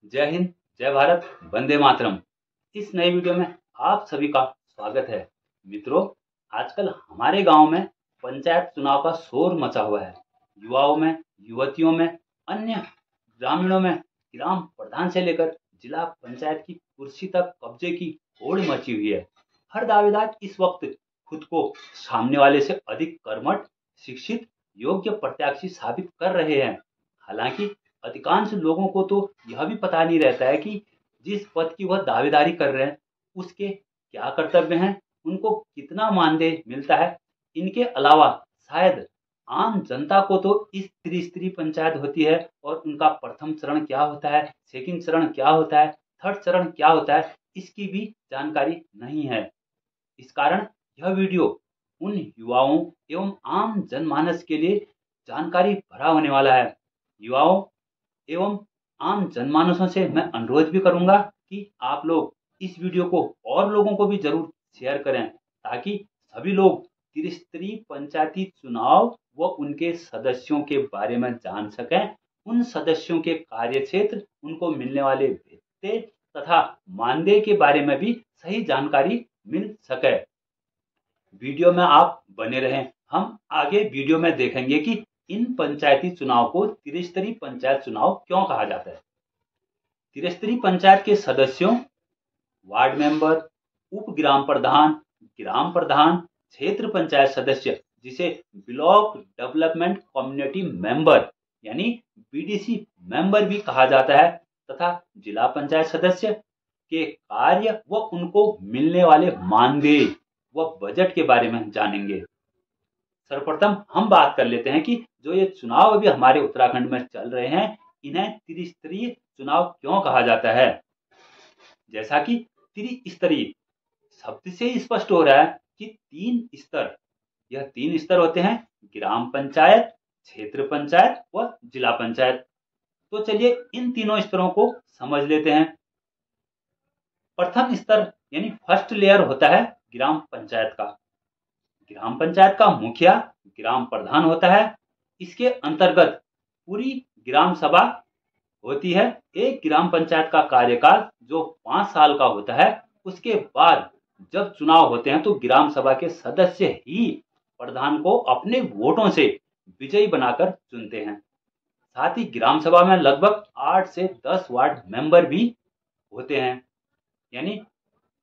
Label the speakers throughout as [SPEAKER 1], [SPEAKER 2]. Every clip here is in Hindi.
[SPEAKER 1] जय हिंद, जय भारत, वंदे मातरम। इस नए वीडियो में आप सभी का स्वागत है। मित्रों, आजकल हमारे गांव में पंचायत चुनाव का शोर मचा हुआ है। युवाओं में, युवतियों में, अन्य ग्रामीणों में ग्राम प्रधान से लेकर जिला पंचायत की कुर्सी तक कब्जे की होड़ मची हुई है। हर दावेदार इस वक्त खुद को सामने वाले से अधिक कर्मठ, शिक्षित, योग्य प्रत्याशी साबित कर रहे हैं। हालांकि अधिकांश लोगों को तो यह भी पता नहीं रहता है कि जिस पद की वह दावेदारी कर रहे हैं उसके क्या कर्तव्य हैं, उनको कितना मानदेय मिलता है। इनके अलावा शायद आम जनता को तो इस त्रिस्तरीय पंचायत होती है और उनका प्रथम चरण क्या होता है, सेकंड चरण क्या होता है, थर्ड चरण क्या होता है, इसकी भी जानकारी नहीं है। इस कारण यह वीडियो उन युवाओं एवं आम जनमानस के लिए जानकारी भरा होने वाला है। युवाओं एवं आम जनमानसों से मैं अनुरोध भी करूंगा कि आप लोग इस वीडियो को और लोगों को भी जरूर शेयर करें, ताकि सभी लोग त्रिस्तरीय पंचायती चुनाव व उनके सदस्यों के बारे में जान सकें, उन सदस्यों के कार्यक्षेत्र, उनको मिलने वाले भत्ते तथा मानदेय के बारे में भी सही जानकारी मिल सके। वीडियो में आप बने रहें। हम आगे वीडियो में देखेंगे कि इन पंचायती चुनाव को त्रिस्तरीय पंचायत चुनाव क्यों कहा जाता है। त्रिस्तरीय पंचायत के सदस्यों वार्ड मेंबर, उप ग्राम प्रधान, क्षेत्र पंचायत सदस्य, जिसे ब्लॉक डेवलपमेंट कम्युनिटी मेंबर यानी बीडीसी मेंबर भी कहा जाता है, तथा जिला पंचायत सदस्य के कार्य व उनको मिलने वाले मानदेय व बजट के बारे में जानेंगे। सर्वप्रथम हम बात कर लेते हैं कि जो ये चुनाव अभी हमारे उत्तराखंड में चल रहे हैं, इन्हें त्रिस्तरीय चुनाव क्यों कहा जाता है। जैसा कि त्रिस्तरीय शब्द से ही स्पष्ट हो रहा है कि तीन स्तर, यह तीन स्तर होते हैं: ग्राम पंचायत, क्षेत्र पंचायत व जिला पंचायत। तो चलिए इन तीनों स्तरों को समझ लेते हैं। प्रथम स्तर यानी फर्स्ट लेयर होता है ग्राम पंचायत का। ग्राम पंचायत का मुखिया ग्राम प्रधान होता है। इसके अंतर्गत पूरी ग्राम सभा होती है। एक ग्राम पंचायत का कार्यकाल जो 5 साल का होता है। उसके बाद जब चुनाव होते हैं तो ग्राम सभा के सदस्य ही प्रधान को अपने वोटों से विजयी बनाकर चुनते हैं। साथ ही ग्राम सभा में लगभग 8 से 10 वार्ड मेंबर भी होते हैं, यानी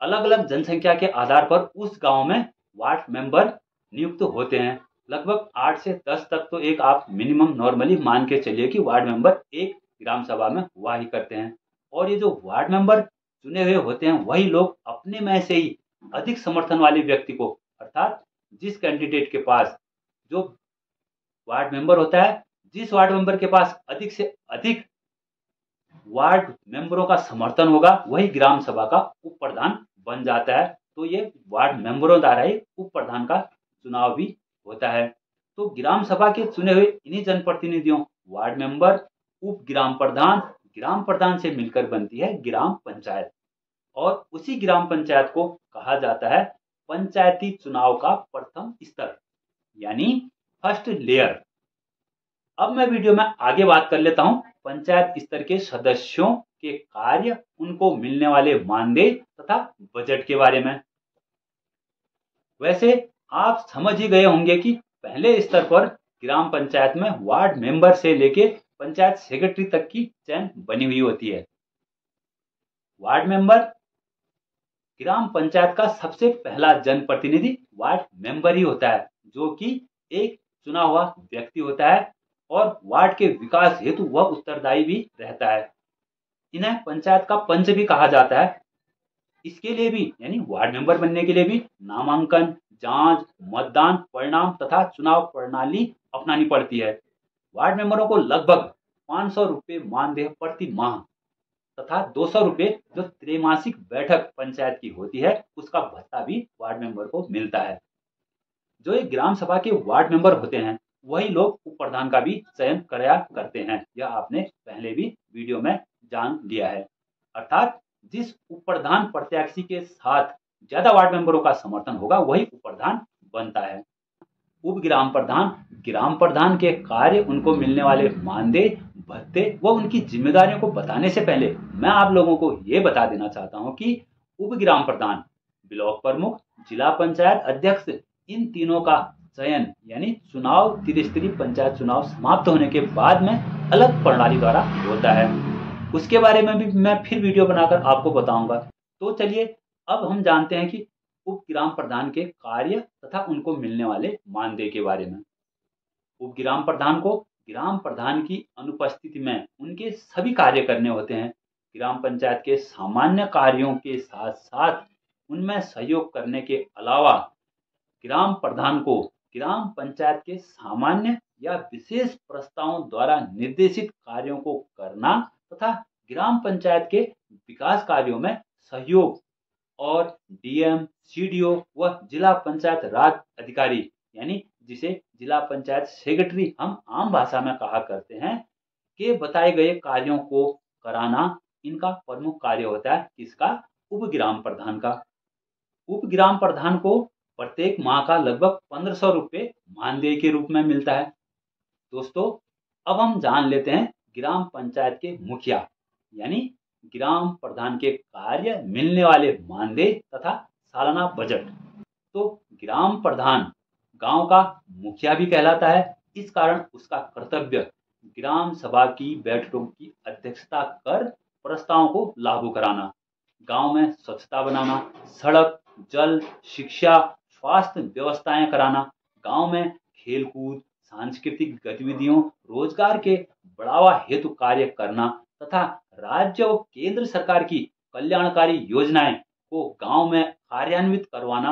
[SPEAKER 1] अलग अलग जनसंख्या के आधार पर उस गांव में वार्ड मेंबर नियुक्त होते हैं। लगभग 8 से 10 तक तो एक आप मिनिमम नॉर्मली मान के चलिए कि वार्ड मेंबर एक ग्राम सभा में हुआ ही करते हैं। और ये जो वार्ड मेंबर चुने हुए होते हैं वही लोग अपने में से ही अधिक समर्थन वाले व्यक्ति को, अर्थात जिस कैंडिडेट के पास जो वार्ड मेंबर होता है, जिस वार्ड मेंबर के पास अधिक से अधिक वार्ड मेंबरों का समर्थन होगा वही ग्राम सभा का उप प्रधान बन जाता है। तो ये वार्ड मेंबरों द्वारा ही उप प्रधान का चुनाव भी होता है। तो ग्राम सभा के चुने हुए इन्हीं जनप्रतिनिधियों वार्ड मेंबर, उप ग्राम प्रधान से मिलकर बनती है ग्राम पंचायत। और उसी ग्राम पंचायत को कहा जाता है पंचायती चुनाव का प्रथम स्तर यानी फर्स्ट लेयर। अब मैं वीडियो में आगे बात कर लेता हूं पंचायत स्तर के सदस्यों के कार्य, उनको मिलने वाले मानदेय तथा बजट के बारे में। वैसे आप समझ ही गए होंगे कि पहले स्तर पर ग्राम पंचायत में वार्ड मेंबर से लेके पंचायत सेक्रेटरी तक की चयन बनी हुई होती है। वार्ड मेंबर ग्राम पंचायत का सबसे पहला जनप्रतिनिधि वार्ड मेंबर ही होता है, जो कि एक चुना हुआ व्यक्ति होता है और वार्ड के विकास हेतु वह उत्तरदायी भी रहता है। इन्हें पंचायत का पंच भी कहा जाता है। इसके लिए भी यानी वार्ड मेंबर बनने के लिए भी नामांकन, जांच, मतदान परिणाम तथा चुनाव प्रणाली अपनानी पड़ती है। वार्ड मेंबरों को लगभग 500 रुपये मानदेय प्रति माह तथा 200 रुपये जो त्रैमासिक बैठक पंचायत की होती है उसका भत्ता भी वार्ड मेंबर को मिलता है। जो एक ग्राम सभा के वार्ड मेंबर होते हैं वही लोग उप प्रधान का भी चयन कराया करते हैं। यह आपने पहले भी वीडियो में जान लिया है। अर्थात जिस उप प्रधान प्रत्याशी के साथ ज्यादा वार्ड मेंबरों का समर्थन होगा वही उप प्रधान बनता है। उप ग्राम प्रधान के कार्य, उनको मिलने वाले मानदेय, भत्ते व उनकी जिम्मेदारियों को बताने से पहले मैं आप लोगों को ये बता देना चाहता हूँ कि उप ग्राम प्रधान, ब्लॉक प्रमुख, जिला पंचायत अध्यक्ष, इन तीनों का चयन यानी चुनाव त्रिस्तरीय पंचायत चुनाव समाप्त होने के बाद में अलग प्रणाली द्वारा होता है। उसके बारे में भी मैं फिर वीडियो बनाकर आपको बताऊंगा। तो चलिए अब हम जानते हैं कि उप ग्राम प्रधान के कार्य तथा उनको मिलने वाले मानदेय के बारे में। उप ग्राम प्रधान को ग्राम प्रधान की अनुपस्थिति में उनके सभी कार्य करने होते हैं। ग्राम पंचायत के सामान्य कार्यों के साथ साथ उनमें सहयोग करने के अलावा ग्राम प्रधान को ग्राम पंचायत के सामान्य या विशेष प्रस्तावों द्वारा निर्देशित कार्यों को करना तथा ग्राम पंचायत के विकास कार्यों में सहयोग और डीएम, सीडीओ व जिला पंचायत राज अधिकारी यानी जिसे जिला पंचायत सेक्रेटरी हम आम भाषा में कहा करते हैं के बताए गए कार्यों को कराना इनका प्रमुख कार्य होता है। किसका? उप ग्राम प्रधान का। उप ग्राम प्रधान को प्रत्येक माह का लगभग 1500 रुपये मानदेय के रूप में मिलता है। दोस्तों अब हम जान लेते हैं ग्राम पंचायत के मुखिया यानी ग्राम प्रधान के कार्य, मिलने वाले मानदेय तथा सालाना बजट। तो ग्राम प्रधान गांव का मुखिया भी कहलाता है। इस कारण उसका कर्तव्य ग्राम सभा की बैठकों की अध्यक्षता कर प्रस्तावों को लागू कराना, गांव में स्वच्छता बनाना, सड़क, जल, शिक्षा, स्वास्थ्य व्यवस्थाएं कराना, गांव में खेलकूद, सांस्कृतिक गतिविधियों, रोजगार के बढ़ावा हेतु कार्य करना तथा राज्य और केंद्र सरकार की कल्याणकारी योजनाएं को गांव में कार्यान्वित करवाना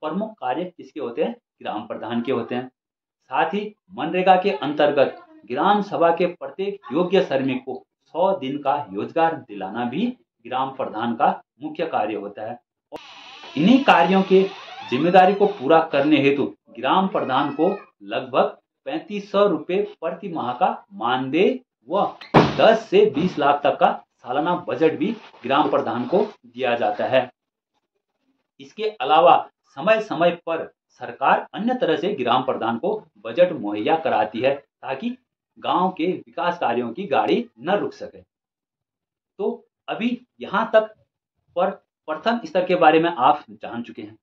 [SPEAKER 1] प्रमुख कार्य किसके होते हैं? ग्राम प्रधान के होते हैं। साथ ही मनरेगा के अंतर्गत ग्राम सभा के प्रत्येक योग्य श्रमिक को 100 दिन का रोजगार दिलाना भी ग्राम प्रधान का मुख्य कार्य होता है। इन्हीं कार्यों के जिम्मेदारी को पूरा करने हेतु ग्राम प्रधान को लगभग 3500 रुपये प्रति माह का मानदेय व 10 से 20 लाख तक का सालाना बजट भी ग्राम प्रधान को दिया जाता है। इसके अलावा समय समय पर सरकार अन्य तरह से ग्राम प्रधान को बजट मुहैया कराती है ताकि गांव के विकास कार्यों की गाड़ी न रुक सके। तो अभी यहाँ तक पर प्रथम स्तर के बारे में आप जान चुके हैं।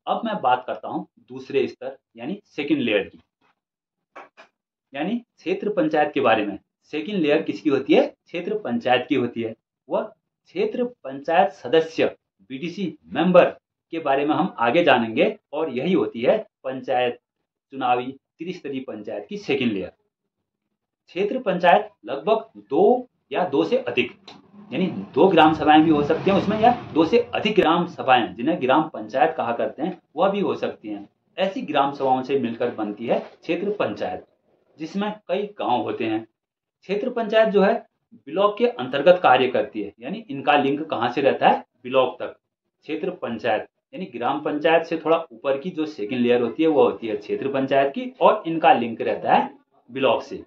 [SPEAKER 1] अब मैं बात करता हूं दूसरे स्तर यानी सेकंड लेयर की, यानी क्षेत्र पंचायत के बारे में। सेकंड लेयर किसकी होती है? क्षेत्र पंचायत की होती है। वह क्षेत्र पंचायत सदस्य बीडीसी मेंबर के बारे में हम आगे जानेंगे और यही होती है पंचायत चुनावी त्रिस्तरीय पंचायत की सेकंड लेयर। क्षेत्र पंचायत लगभग 2 या 2 से अधिक यानी 2 ग्राम सभाएं भी हो सकती हैं उसमें, या 2 से अधिक ग्राम सभाएं जिन्हें ग्राम पंचायत कहा करते हैं वह भी हो सकती हैं। ऐसी ग्राम सभाओं से मिलकर बनती है क्षेत्र पंचायत, जिसमें कई गांव होते हैं। क्षेत्र पंचायत जो है ब्लॉक के अंतर्गत कार्य करती है, यानी इनका लिंक कहाँ से रहता है? ब्लॉक तक। क्षेत्र पंचायत यानी ग्राम पंचायत से थोड़ा ऊपर की जो सेकंड लेयर होती है वो होती है क्षेत्र पंचायत की, और इनका लिंक रहता है ब्लॉक से।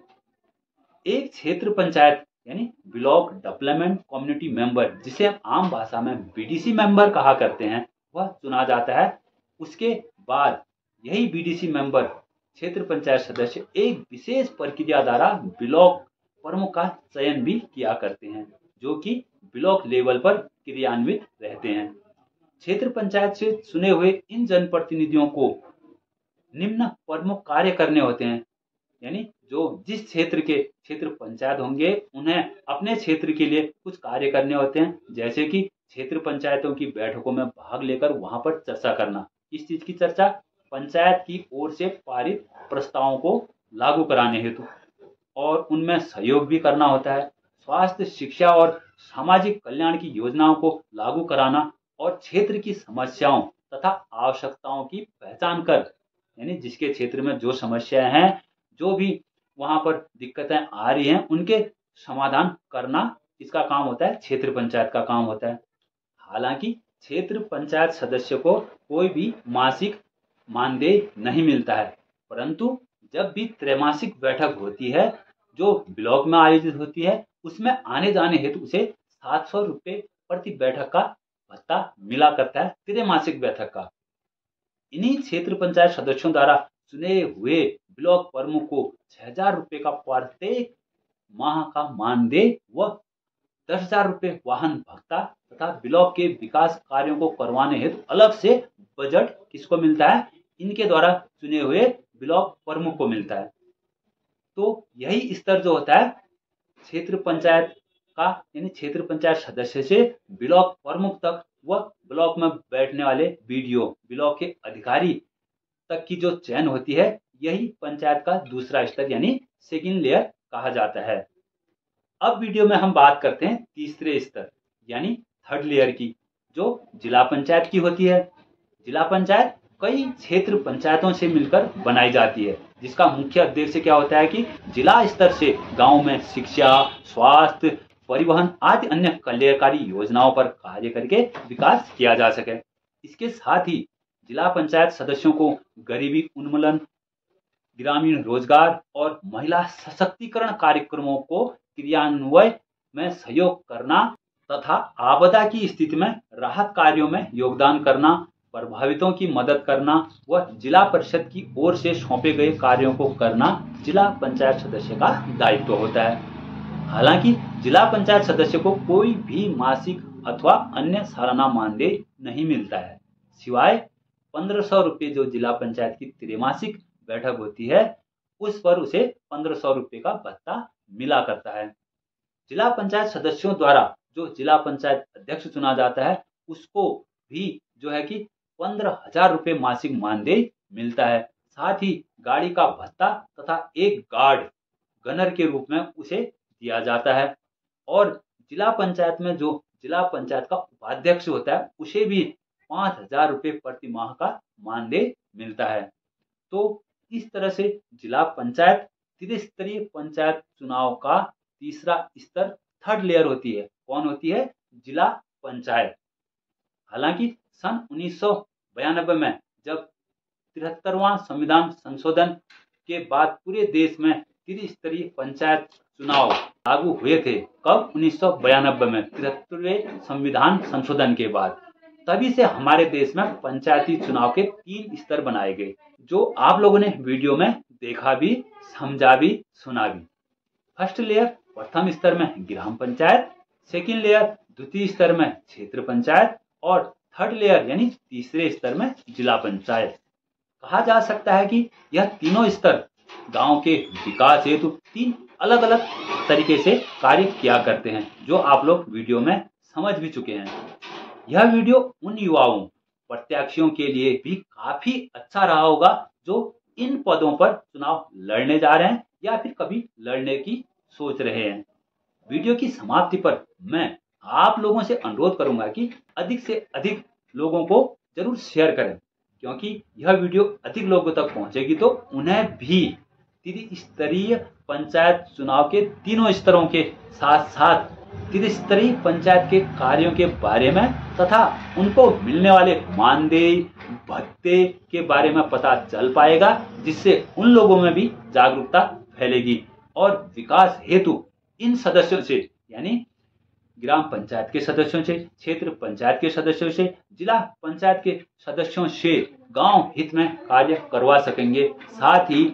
[SPEAKER 1] एक क्षेत्र पंचायत यानी ब्लॉक डेवलपमेंट कम्युनिटी मेंबर, जिसे हम आम भाषा में बीडीसी मेंबर कहा करते हैं, वह चुना जाता है। उसके बाद यही बीडीसी मेंबर क्षेत्र पंचायत सदस्य एक विशेष प्रक्रिया द्वारा ब्लॉक प्रमुख का चयन भी किया करते हैं, जो कि ब्लॉक लेवल पर क्रियान्वित रहते हैं। क्षेत्र पंचायत से चुने हुए इन जनप्रतिनिधियों को निम्न प्रमुख कार्य करने होते हैं, यानी जो जिस क्षेत्र के क्षेत्र पंचायत होंगे उन्हें अपने क्षेत्र के लिए कुछ कार्य करने होते हैं, जैसे कि क्षेत्र पंचायतों की बैठकों में भाग लेकर वहां पर चर्चा करना। इस चीज की चर्चा पंचायत की ओर से पारित प्रस्तावों को लागू कराने हेतु, और उनमें सहयोग भी करना होता है। स्वास्थ्य, शिक्षा और सामाजिक कल्याण की योजनाओं को लागू कराना और क्षेत्र की समस्याओं तथा आवश्यकताओं की पहचान कर, यानी जिसके क्षेत्र में जो समस्याएं हैं, जो भी वहां पर दिक्कतें आ रही हैं, उनके समाधान करना इसका काम होता है, क्षेत्र पंचायत का काम होता है। हालांकि क्षेत्र पंचायत सदस्य को कोई भी मासिक मानदेय नहीं मिलता है, परंतु जब भी त्रैमासिक बैठक होती है जो ब्लॉक में आयोजित होती है, उसमें आने जाने हेतु उसे 700 रुपये प्रति बैठक का भत्ता मिला करता है, त्रैमासिक बैठक का। इन्हीं क्षेत्र पंचायत सदस्यों द्वारा चुने हुए ब्लॉक प्रमुख को 6000 रुपये का प्रत्येक माह का मानदेय व 10,000 रुपये वाहन भत्ता तथा ब्लॉक के विकास कार्यों को करवाने हेतु अलग से बजट किसको मिलता है? इनके द्वारा चुने हुए ब्लॉक प्रमुख को मिलता है। तो यही स्तर जो होता है क्षेत्र पंचायत का, यानी क्षेत्र पंचायत सदस्य से ब्लॉक प्रमुख तक व ब्लॉक में बैठने वाले बीडीओ, ब्लॉक के अधिकारी तक की जो चयन होती है, यही पंचायत का दूसरा स्तर यानी सेकंड लेयर कहा जाता है। अब वीडियो में हम बात करते हैं तीसरे स्तर यानी थर्ड लेयर की, जो जिला पंचायत की होती है। जिला पंचायत कई क्षेत्र पंचायतों से मिलकर बनाई जाती है, जिसका मुख्य उद्देश्य क्या होता है कि जिला स्तर से गांव में शिक्षा, स्वास्थ्य, परिवहन आदि अन्य कल्याणकारी योजनाओं पर कार्य करके विकास किया जा सके। इसके साथ ही जिला पंचायत सदस्यों को गरीबी उन्मूलन, ग्रामीण रोजगार और महिला सशक्तिकरण कार्यक्रमों को क्रियान्वयन में सहयोग करना तथा आपदा की स्थिति में राहत कार्यों में योगदान करना, प्रभावितों की मदद करना व जिला परिषद की ओर से सौंपे गए कार्यों को करना जिला पंचायत सदस्य का दायित्व होता है। हालांकि जिला पंचायत सदस्य को कोई भी मासिक अथवा अन्य सालाना मानदेय नहीं मिलता है, सिवाय 1500 रुपये जो जिला पंचायत की त्रैमासिक बैठक होती है उस पर उसे 1500 रुपये का भत्ता मिला करता है। जिला पंचायत सदस्यों द्वारा जो जिला पंचायत अध्यक्ष चुना जाता है उसको भी जो है कि 15,000 रुपये मासिक मानदेय मिलता है। साथ ही गाड़ी का भत्ता तथा एक गार्ड गनर के रूप में उसे दिया जाता है। और जिला पंचायत में जो जिला पंचायत का उपाध्यक्ष होता है उसे भी 5,000 रुपये प्रति माह का मानदेय मिलता है। तो इस तरह से जिला पंचायत त्रिस्तरीय पंचायत चुनाव का तीसरा स्तर थर्ड लेयर होती है। कौन होती है? जिला पंचायत। हालांकि सन 1992 में जब 73वां संविधान संशोधन के बाद पूरे देश में त्रिस्तरीय पंचायत चुनाव लागू हुए थे। कब? 1992 में 73वें संविधान संशोधन के बाद। तभी से हमारे देश में पंचायती चुनाव के 3 स्तर बनाए गए, जो आप लोगों ने वीडियो में देखा भी, समझा भी, सुना भी। फर्स्ट लेयर प्रथम स्तर में ग्राम पंचायत, सेकंड लेयर द्वितीय स्तर में क्षेत्र पंचायत और थर्ड लेयर यानी तीसरे स्तर में जिला पंचायत। कहा जा सकता है कि यह तीनों स्तर गांव के विकास हेतु 3 अलग अलग तरीके से कार्य किया करते हैं, जो आप लोग वीडियो में समझ भी चुके हैं। यह वीडियो उन युवाओं प्रत्याशियों के लिए भी काफी अच्छा रहा होगा जो इन पदों पर चुनाव लड़ने जा रहे हैं या फिर कभी लड़ने की सोच रहे हैं। वीडियो की समाप्ति पर मैं आप लोगों से अनुरोध करूंगा कि अधिक से अधिक लोगों को जरूर शेयर करें, क्योंकि यह वीडियो अधिक लोगों तक पहुंचेगी तो उन्हें भी त्रिस्तरीय पंचायत चुनाव के तीनों स्तरों के साथ साथ त्रिस्तरीय पंचायत के कार्यों के बारे में तथा उनको मिलने वाले मानदेय, भत्ते के बारे में पता चल पाएगा, जिससे उन लोगों में भी जागरूकता फैलेगी और विकास हेतु इन सदस्यों से यानी ग्राम पंचायत के सदस्यों से, क्षेत्र पंचायत के सदस्यों से, जिला पंचायत के सदस्यों से गांव हित में कार्य करवा सकेंगे, साथ ही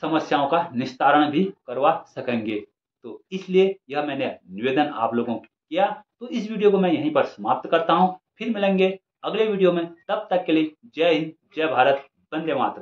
[SPEAKER 1] समस्याओं का निस्तारण भी करवा सकेंगे। तो इसलिए यह मैंने निवेदन आप लोगों को किया। तो इस वीडियो को मैं यहीं पर समाप्त करता हूं। फिर मिलेंगे अगले वीडियो में, तब तक के लिए जय हिंद, जय भारत, वंदे मातरम।